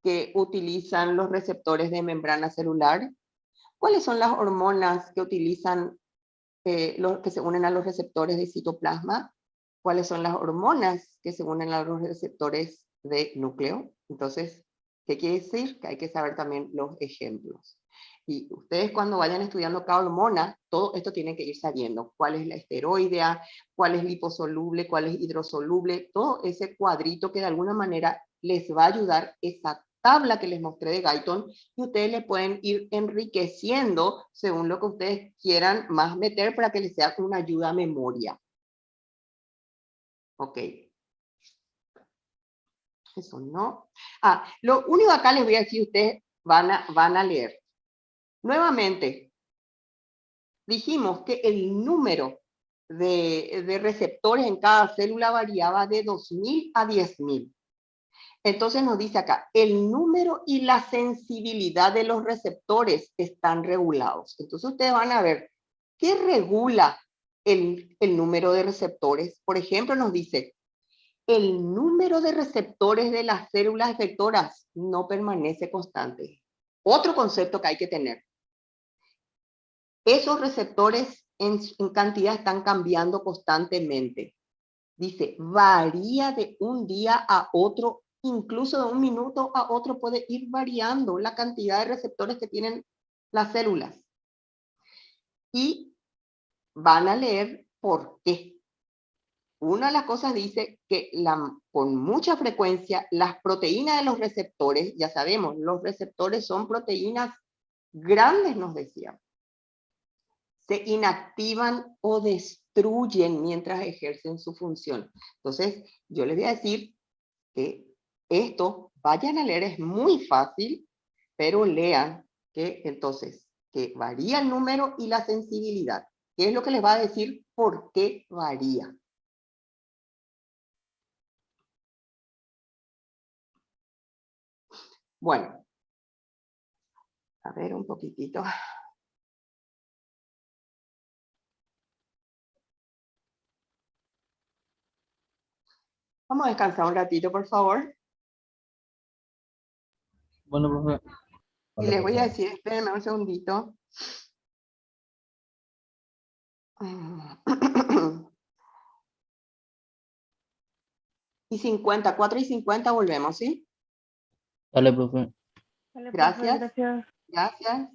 que utilizan los receptores de membrana celular? ¿Cuáles son las hormonas que utilizan que se unen a los receptores de citoplasma? ¿Cuáles son las hormonas que se unen a los receptores de núcleo? Entonces, ¿qué quiere decir? Que hay que saber también los ejemplos. Y ustedes cuando vayan estudiando cada hormona, todo esto tienen que ir sabiendo. ¿Cuál es la esteroidea? ¿Cuál es liposoluble? ¿Cuál es hidrosoluble? Todo ese cuadrito que de alguna manera les va a ayudar esa tabla que les mostré de Guyton, y ustedes le pueden ir enriqueciendo según lo que ustedes quieran más meter para que les sea una ayuda a memoria. Ok. Eso no. Lo único acá les voy a decir, ustedes van a leer. Nuevamente, dijimos que el número de receptores en cada célula variaba de 2000 a 10.000. Entonces nos dice acá, el número y la sensibilidad de los receptores están regulados. Entonces ustedes van a ver, ¿qué regula el número de receptores? Por ejemplo, nos dice, el número de receptores de las células efectoras no permanece constante. Otro concepto que hay que tener. Esos receptores en cantidad están cambiando constantemente. Dice, varía de un día a otro, incluso de un minuto a otro puede ir variando la cantidad de receptores que tienen las células. Y van a leer por qué. Una de las cosas dice que con mucha frecuencia las proteínas de los receptores, ya sabemos, los receptores son proteínas grandes, nos decían, se inactivan o destruyen mientras ejercen su función. Entonces, yo les voy a decir que esto, vayan a leer, es muy fácil, pero lean que entonces, que varía el número y la sensibilidad. ¿Qué es lo que les va a decir por qué varía? Bueno, a ver un poquitito. Vamos a descansar un ratito, por favor. Bueno, profe. Y Vale, les voy a profe. decir, espérenme un segundito. Y 50, 4 y 50 volvemos, ¿sí? Dale, profe. Vale, profe, Gracias. gracias. Gracias.